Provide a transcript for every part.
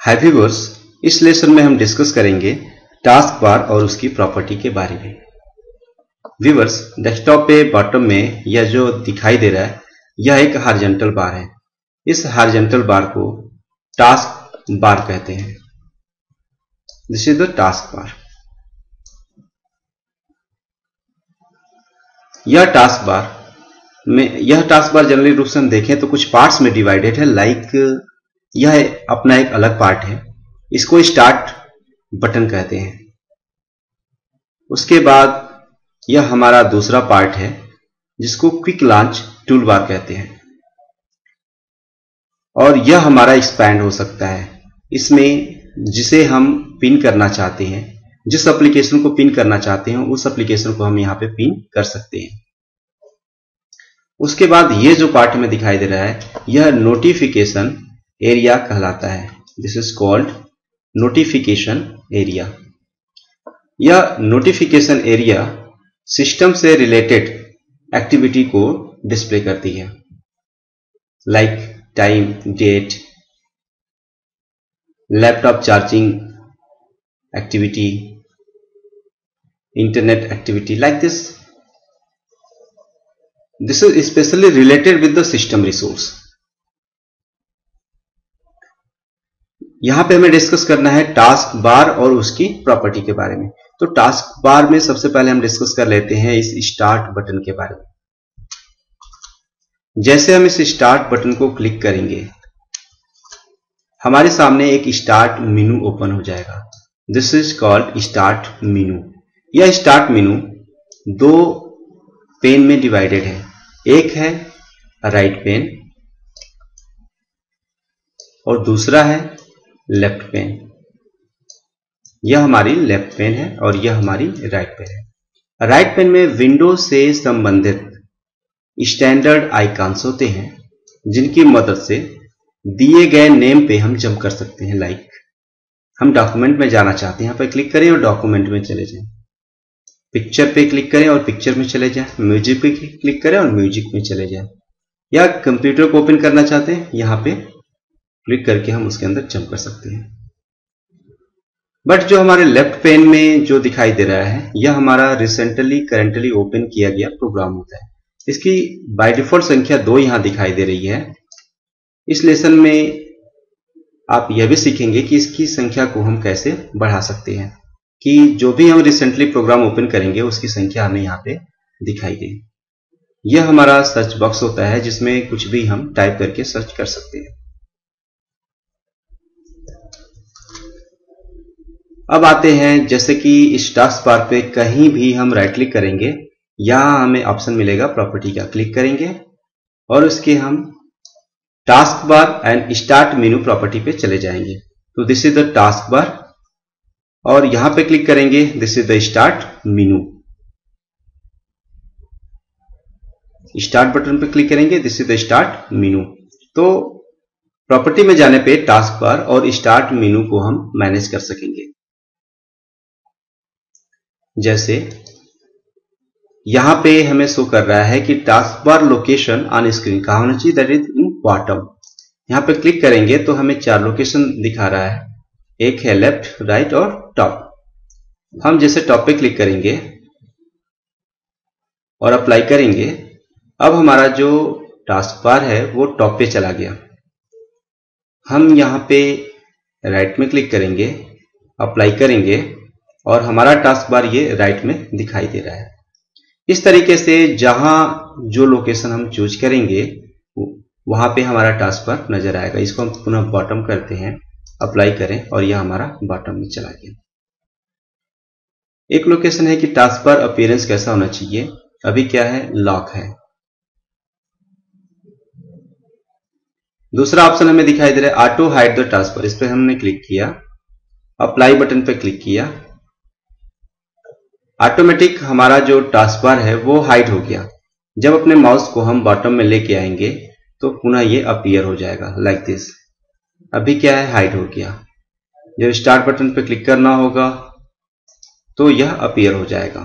हाय viewers, इस lesson में हम डिस्कस करेंगे टास्क बार और उसकी प्रॉपर्टी के बारे में। व्यूअर्स, डेस्कटॉप पे बॉटम में यह जो दिखाई दे रहा है यह एक हॉरिजॉन्टल बार है। इस हॉरिजॉन्टल बार को टास्क बार कहते हैं। दिस इज द टास्क बार। यह टास्क बार जनरली रूप से हम देखें तो कुछ पार्ट्स में डिवाइडेड है। लाइक यह अपना एक अलग पार्ट है, इसको स्टार्ट बटन कहते हैं। उसके बाद यह हमारा दूसरा पार्ट है जिसको क्विक लॉन्च टूल बार कहते हैं, और यह हमारा एक्सपैंड हो सकता है। इसमें जिसे हम पिन करना चाहते हैं, जिस एप्लीकेशन को पिन करना चाहते हैं उस एप्लीकेशन को हम यहां पे पिन कर सकते हैं। उसके बाद ये जो पार्ट हमें दिखाई दे रहा है यह नोटिफिकेशन एरिया कहलाता है। This is called notification area. यह नोटिफिकेशन एरिया सिस्टम से रिलेटेड एक्टिविटी को डिस्प्ले करती है, like time, date, laptop charging activity, internet activity, like this. This is especially related with the system resource. यहां पे हमें डिस्कस करना है टास्क बार और उसकी प्रॉपर्टी के बारे में। तो टास्क बार में सबसे पहले हम डिस्कस कर लेते हैं इस स्टार्ट बटन के बारे में। जैसे हम इस स्टार्ट बटन को क्लिक करेंगे हमारे सामने एक स्टार्ट मेनू ओपन हो जाएगा। This is called start menu. यह स्टार्ट मेनू दो पेन में डिवाइडेड है। एक है राइट पेन और दूसरा है लेफ्ट पेन। यह हमारी लेफ्ट पेन है और यह हमारी राइट पेन है। राइट पेन में विंडो से संबंधित स्टैंडर्ड आइकॉन्स होते हैं जिनकी मदद से दिए गए नेम पे हम जंप कर सकते हैं। लाइक हम डॉक्यूमेंट में जाना चाहते हैं, यहां पर क्लिक करें और डॉक्यूमेंट में चले जाएं। पिक्चर पे क्लिक करें और पिक्चर में चले जाएं। म्यूजिक पे क्लिक करें और म्यूजिक में चले जाएं। या कंप्यूटर को ओपन करना चाहते हैं, यहां पे क्लिक करके हम उसके अंदर जंप कर सकते हैं। बट जो हमारे लेफ्ट पेन में जो दिखाई दे रहा है यह हमारा रिसेंटली करंटली ओपन किया गया प्रोग्राम होता है। इसकी बाय डिफॉल्ट संख्या 2 यहां दिखाई दे रही है। इस लेसन में आप यह भी सीखेंगे कि इसकी संख्या को हम कैसे बढ़ा सकते हैं कि जो भी हम रिसेंटली प्रोग्राम ओपन करेंगे उसकी संख्या हमें यहाँ पे दिखाई दे। यह हमारा सर्च बॉक्स होता है जिसमें कुछ भी हम टाइप करके सर्च कर सकते हैं। अब आते हैं, जैसे कि इस टास्क बार पे कहीं भी हम राइट क्लिक करेंगे, यहां हमें ऑप्शन मिलेगा प्रॉपर्टी का। क्लिक करेंगे और उसके हम task bar and start menu property पे चले जाएंगे। तो दिस इज द टास्क बार और यहां पे क्लिक करेंगे, this is the start menu. Start button पे क्लिक करेंगे, this is the start menu. तो प्रॉपर्टी में जाने पे टास्क बार और स्टार्ट मेनू को हम मैनेज कर सकेंगे। जैसे यहां पे हमें शो कर रहा है कि task bar location on screen कहां होना चाहिए, दैट इज इन बॉटम। यहां पे क्लिक करेंगे तो हमें 4 लोकेशन दिखा रहा है। एक है लेफ्ट, राइट और टॉप। हम जैसे टॉप पे क्लिक करेंगे और अप्लाई करेंगे, अब हमारा जो टास्क बार है वो टॉप पे चला गया। हम यहां पे राइट में क्लिक करेंगे, अप्लाई करेंगे और हमारा टास्क बार ये राइट में दिखाई दे रहा है। इस तरीके से जहां जो लोकेशन हम चूज करेंगे वहां पे हमारा टास्क बार नजर आएगा। इसको हम पुनः बॉटम करते हैं, अप्लाई करें और यह हमारा बॉटम में चला गया। एक लोकेशन है कि टास्क बार अपीयरेंस कैसा होना चाहिए। अभी क्या है, लॉक है। दूसरा ऑप्शन हमें दिखाई दे रहा है ऑटो हाइड द टास्क बार। इस पर हमने क्लिक किया, अप्लाई बटन पे क्लिक किया, ऑटोमेटिक हमारा जो टास्क बार है वो हाइड हो गया। जब अपने माउस को हम बॉटम में लेके आएंगे तो पुनः ये अपीयर हो जाएगा, लाइक दिस। अभी क्या है, हाइड हो गया। जब स्टार्ट बटन पे क्लिक करना होगा तो यह अपीयर हो जाएगा।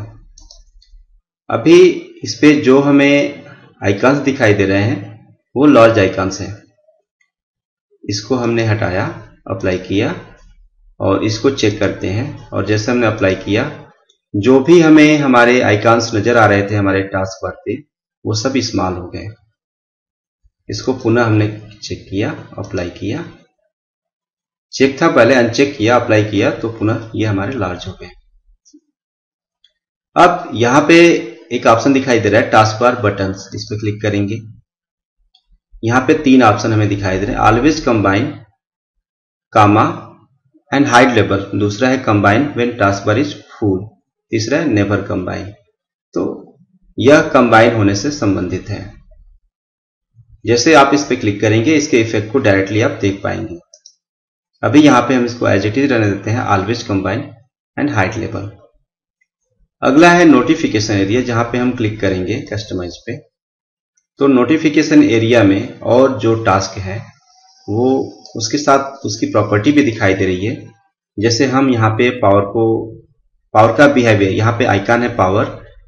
अभी इस पे जो हमें आइकॉन्स दिखाई दे रहे हैं वो लार्ज आइकॉन्स हैं। इसको हमने हटाया अप्लाई किया और इसको चेक करते हैं। और जैसे हमने अप्लाई किया, जो भी हमें हमारे आइकॉन्स नजर आ रहे थे हमारे टास्क बार पे, वो सब स्मॉल हो गए। इसको पुनः हमने चेक किया, अप्लाई किया, चेक था पहले, अनचेक किया, अप्लाई किया, तो पुनः ये हमारे लार्ज हो गए। अब यहां पे एक ऑप्शन दिखाई दे रहा है टास्क बार बटन्स, इस पर क्लिक करेंगे। यहां पे 3 ऑप्शन हमें दिखाई दे रहे हैं, always combine, comma and hide label. दूसरा है combine when task bar is full. तीसरा है नेवर कंबाइन। तो यह कंबाइन होने से संबंधित है। जैसे आप इस पे क्लिक करेंगे, इसके इफेक्ट को डायरेक्टली आप देख पाएंगे। अभी यहां पे हम इसको एज इट इज रहने देते हैं, always combine and hide label. अगला है नोटिफिकेशन एरिया, जहां पे हम क्लिक करेंगे कस्टमाइज पे। तो नोटिफिकेशन एरिया में और जो टास्क है वो उसके साथ उसकी प्रॉपर्टी भी दिखाई दे रही है। जैसे हम यहाँ पे पावर का बिहेवियर, यहाँ पे आइकन है पावर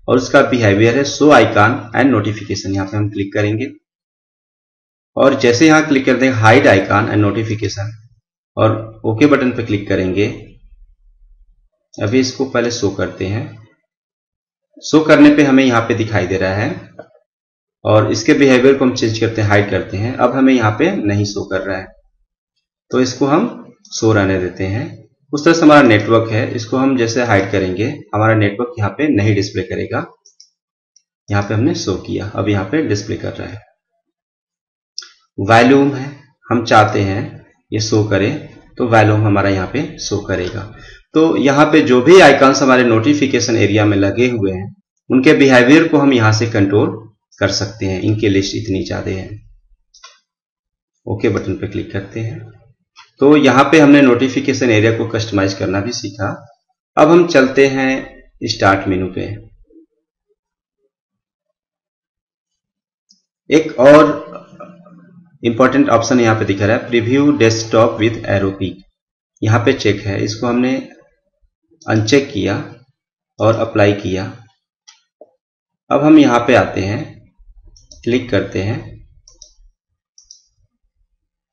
और उसका बिहेवियर है शो आइकन एंड नोटिफिकेशन। यहाँ पे हम क्लिक करेंगे और जैसे यहाँ क्लिक करते हैं हाइड आइकन एंड नोटिफिकेशन और ओके बटन पे क्लिक करेंगे। अभी इसको पहले शो करते हैं। शो करने पे हमें यहाँ पे दिखाई दे रहा है और इसके बिहेवियर को हम चेंज करते हैं, हाइड करते हैं। अब हमें यहाँ पे नहीं शो कर रहा है, तो इसको हम शो रहने देते हैं। उस तरह से हमारा नेटवर्क है, इसको हम जैसे हाइड करेंगे हमारा नेटवर्क यहाँ पे नहीं डिस्प्ले करेगा। यहाँ पे हमने शो किया, अब यहाँ पे डिस्प्ले कर रहा है। वॉल्यूम है, हम चाहते हैं ये शो करे, तो वॉल्यूम हमारा यहाँ पे शो करेगा। तो यहाँ पे जो भी आइकॉन्स हमारे नोटिफिकेशन एरिया में लगे हुए हैं उनके बिहेवियर को हम यहाँ से कंट्रोल कर सकते हैं। इनकी लिस्ट इतनी ज्यादा है। ओके बटन पे क्लिक करते हैं। तो यहाँ पे हमने नोटिफिकेशन एरिया को कस्टमाइज करना भी सीखा। अब हम चलते हैं स्टार्ट मेनू पे। एक और इंपॉर्टेंट ऑप्शन यहाँ पे दिख रहा है, preview desktop with arrow peek. यहाँ पे चेक है, इसको हमने अनचेक किया और अप्लाई किया। अब हम यहाँ पे आते हैं, क्लिक करते हैं।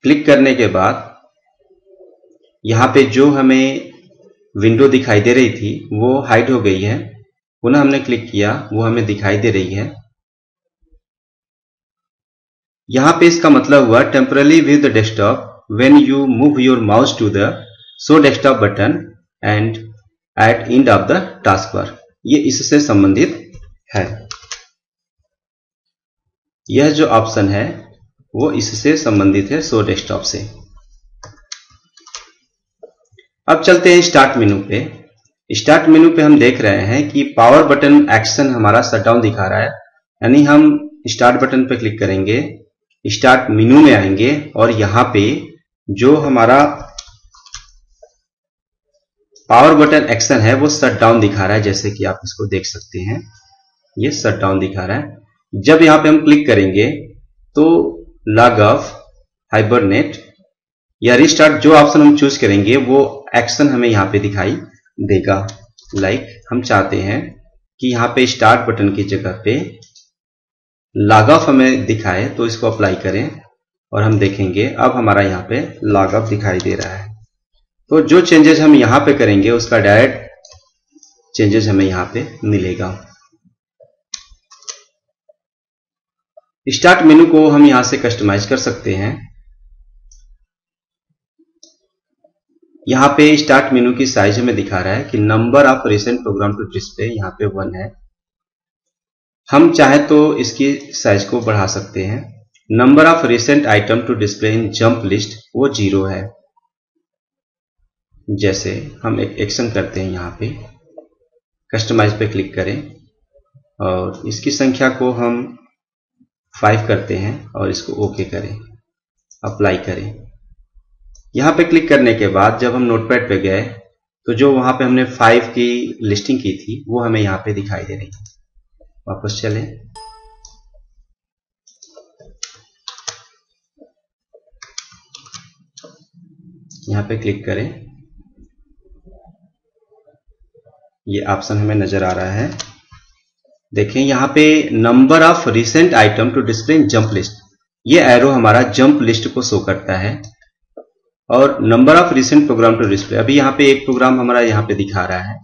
क्लिक करने के बाद यहाँ पे जो हमें विंडो दिखाई दे रही थी वो हाइड हो गई है। पुनः हमने क्लिक किया, वो हमें दिखाई दे रही है। यहाँ पे इसका मतलब हुआ temporary view the desktop when you move your mouse to the show desktop button and at end of the task bar. ये इससे संबंधित है। यह जो ऑप्शन है वो इससे संबंधित है, शो डेस्कटॉप से। अब चलते हैं स्टार्ट मेनू पे। स्टार्ट मेनू पे हम देख रहे हैं कि पावर बटन एक्शन हमारा शटडाउन दिखा रहा है। यानी हम स्टार्ट बटन पे क्लिक करेंगे, स्टार्ट मेनू में आएंगे और यहां पे जो हमारा पावर बटन एक्शन है वो शटडाउन दिखा रहा है। जैसे कि आप इसको देख सकते हैं, ये शटडाउन दिखा रहा है। जब यहां पे हम क्लिक करेंगे तो लॉग ऑफ, हाइबरनेट या रिस्टार्ट, जो ऑप्शन हम चूज करेंगे वो एक्शन हमें यहाँ पे दिखाई देगा। लाइक हम चाहते हैं कि यहाँ पे स्टार्ट बटन की जगह पे लॉग ऑफ हमें दिखाए, तो इसको अप्लाई करें और हम देखेंगे अब हमारा यहाँ पे लॉग ऑफ दिखाई दे रहा है। तो जो चेंजेस हम यहाँ पे करेंगे उसका डायरेक्ट चेंजेस हमें यहाँ पे मिलेगा। स्टार्ट मेनू को हम यहां से कस्टमाइज कर सकते हैं। यहां पे स्टार्ट मेनू की साइज हमें दिखा रहा है कि number of recent program to display यहाँ पे 1 है। हम चाहे तो इसकी साइज को बढ़ा सकते हैं। Number of recent item to display in jump list वो 0 है। जैसे हम एक एक्शन करते हैं, यहाँ पे कस्टमाइज पे क्लिक करें और इसकी संख्या को हम 5 करते हैं और इसको ओके करें, अप्लाई करें। यहां पे क्लिक करने के बाद जब हम नोटपैड पे गए तो जो वहां पे हमने 5 की लिस्टिंग की थी वो हमें यहां पे दिखाई दे रही है। वापस चलें, यहां पे क्लिक करें, ये ऑप्शन हमें नजर आ रहा है। देखें यहां पे number of recent item to display in jump list, ये एरो हमारा जंप लिस्ट को शो करता है। और number of recent program to display. अभी यहाँ पे एक प्रोग्राम हमारा यहाँ पे दिखा रहा है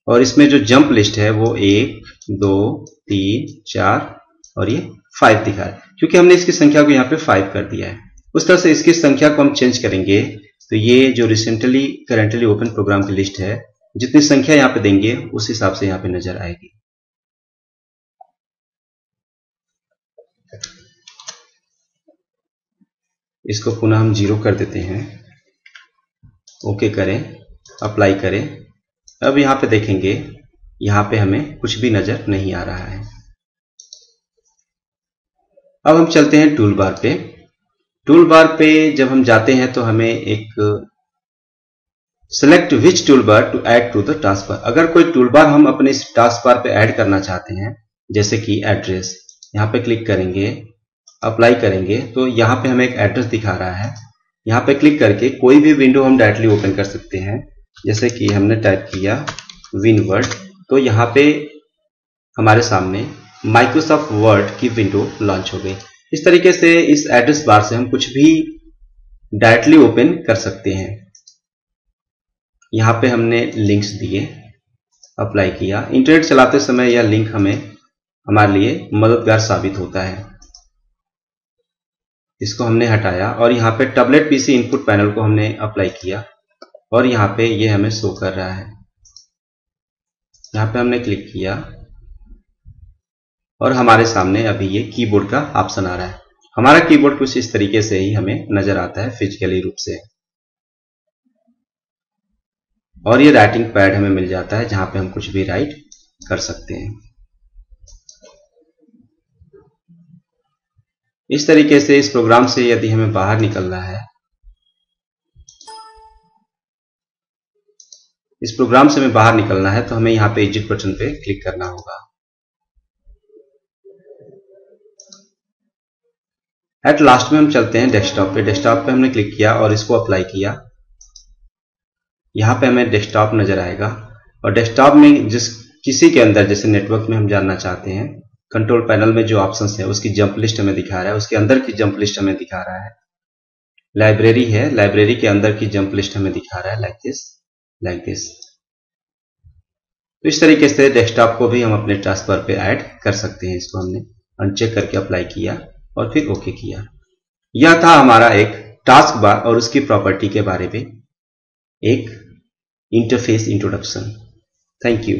और इसमें जो जंप लिस्ट है वो 1, 2, 3, 4 और ये 5 दिखा है, क्योंकि हमने इसकी संख्या को यहाँ पे 5 कर दिया है। उस तरह से इसकी संख्या को हम चेंज करेंगे तो ये जो रिसेंटली करेंटली ओपन प्रोग्राम की लिस्ट है, जितनी संख्या यहाँ पे देंगे उस हिसाब से यहाँ पे नजर आएगी। इसको पुनः हम 0 कर देते हैं, ओके करें, अप्लाई करें। अब यहाँ पे देखेंगे, यहाँ पे हमें कुछ भी नजर नहीं आ रहा है। अब हम चलते हैं टूल बार पे। टूल बार पे जब हम जाते हैं तो हमें एक select which tool bar to add to the task bar. अगर कोई टूल बार हम अपने इस टास्क बार पे ऐड करना चाहते हैं, जैसे कि एड्रेस, यहाँ पे क्लिक करेंगे, अप्लाई करेंगे तो यहाँ पे हमें एक एड्रेस दिखा रहा है। यहाँ पे क्लिक करके कोई भी विंडो हम डायरेक्टली ओपन कर सकते हैं, जैसे कि हमने टाइप किया विनवर्ड, तो यहाँ पे हमारे सामने माइक्रोसॉफ्ट वर्ड की विंडो लॉन्च हो गई। इस तरीके से इस एड्रेस बार से हम कुछ भी डायरेक्टली ओपन कर सकते हैं। यहाँ पे हमने लिंक्स दिए, अप्लाई किया। इंटरनेट चलाते समय यह लिंक हमारे लिए मददगार साबित होता है। इसको हमने हटाया और यहाँ पे टैबलेट पीसी इनपुट पैनल को हमने अप्लाई किया और यहाँ पे ये हमें शो कर रहा है। यहाँ पे हमने क्लिक किया और हमारे सामने अभी ये कीबोर्ड का ऑप्शन आ रहा है। हमारा कीबोर्ड कुछ इस तरीके से ही हमें नजर आता है फिजिकली रूप से, और ये राइटिंग पैड हमें मिल जाता है जहां पे हम कुछ भी राइट कर सकते हैं। इस तरीके से इस प्रोग्राम से यदि हमें बाहर निकलना है, इस प्रोग्राम से हमें बाहर निकलना है तो हमें यहाँ पे एग्जिट बटन पे क्लिक करना होगा। एट लास्ट में हम चलते हैं डेस्कटॉप पे। डेस्कटॉप पे हमने क्लिक किया और इसको अप्लाई किया। यहाँ पे हमें डेस्कटॉप नजर आएगा और डेस्कटॉप में किसी के अंदर, जैसे नेटवर्क में हम जानना चाहते हैं, कंट्रोल पैनल में जो ऑप्शंस है उसकी जंप लिस्ट हमें दिखा रहा है, उसके अंदर की जंप लिस्ट हमें दिखा रहा है। लाइब्रेरी है, लाइब्रेरी के अंदर की जंप लिस्ट हमें दिखा रहा है, लाइक दिस। तो इस तरीके से डेस्कटॉप को भी हम अपने टास्क बार पे ऐड कर सकते हैं। इसको हमने अनचेक करके अप्लाई किया और फिर ओके किया। यह था हमारा एक टास्क बार और उसकी प्रॉपर्टी के बारे में एक इंटरफेस इंट्रोडक्शन। Thank you.